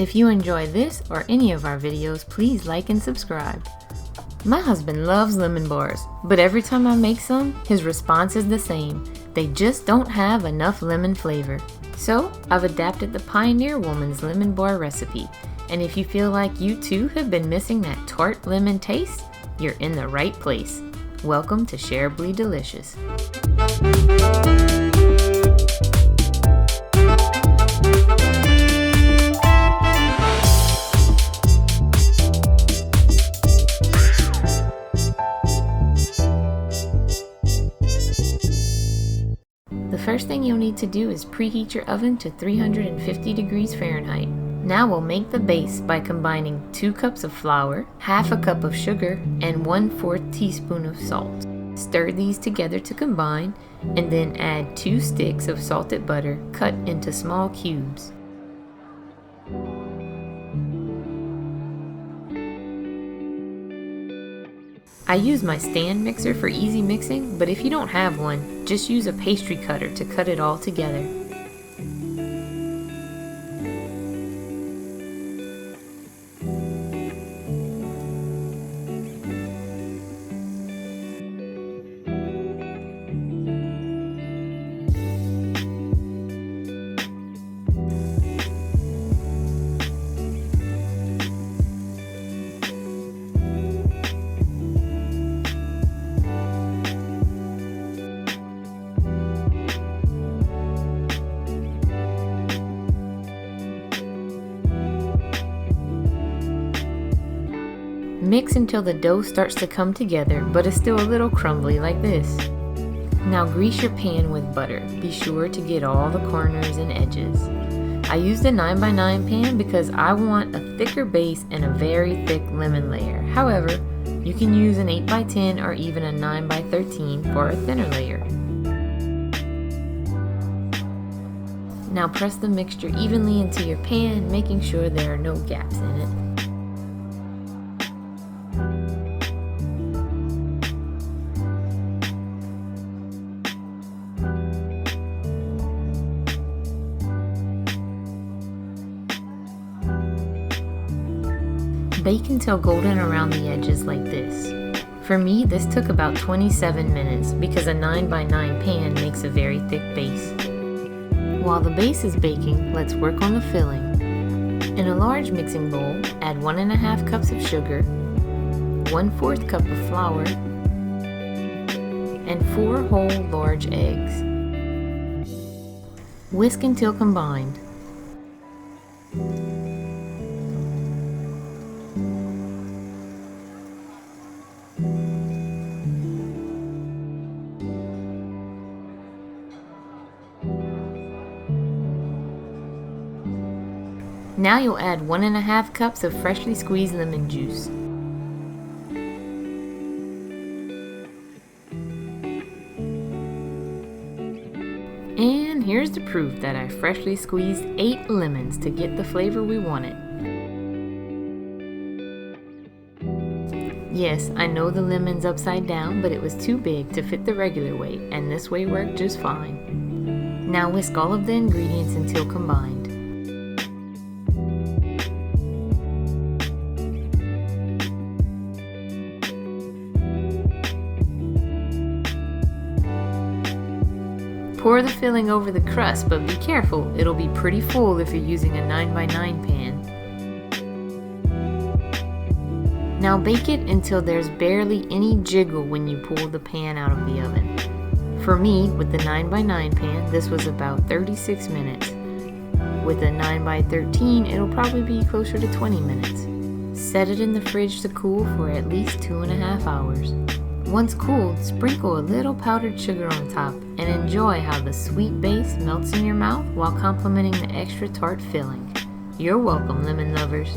If you enjoy this or any of our videos, please like and subscribe. My husband loves lemon bars, but every time I make some, his response is the same. They just don't have enough lemon flavor. So I've adapted the Pioneer Woman's lemon bar recipe. And if you feel like you too have been missing that tart lemon taste, you're in the right place. Welcome to Shareably Delicious. The first thing you'll need to do is preheat your oven to 350 degrees Fahrenheit. Now we'll make the base by combining 2 cups of flour, half a cup of sugar, and 1/4 teaspoon of salt. Stir these together to combine, and then add 2 sticks of salted butter cut into small cubes. I use my stand mixer for easy mixing, but if you don't have one, just use a pastry cutter to cut it all together. Mix until the dough starts to come together, but is still a little crumbly like this. Now grease your pan with butter. Be sure to get all the corners and edges. I used a 9x9 pan because I want a thicker base and a very thick lemon layer. However, you can use an 8x10 or even a 9x13 for a thinner layer. Now press the mixture evenly into your pan, making sure there are no gaps in it. Bake until golden around the edges like this. For me, this took about 27 minutes because a 9x9 pan makes a very thick base. While the base is baking, let's work on the filling. In a large mixing bowl, add 1.5 cups of sugar, 1/4 cup of flour, and 4 whole large eggs. Whisk until combined. Now you'll add 1.5 cups of freshly squeezed lemon juice. And here's the proof that I freshly squeezed 8 lemons to get the flavor we wanted. Yes, I know the lemon's upside down, but it was too big to fit the regular way, and this way worked just fine. Now whisk all of the ingredients until combined. Pour the filling over the crust, but be careful, it'll be pretty full if you're using a 9x9 pan. Now bake it until there's barely any jiggle when you pull the pan out of the oven. For me, with the 9x9 pan, this was about 36 minutes. With a 9x13, it'll probably be closer to 20 minutes. Set it in the fridge to cool for at least 2.5 hours. Once cooled, sprinkle a little powdered sugar on top and enjoy how the sweet base melts in your mouth while complementing the extra tart filling. You're welcome, lemon lovers.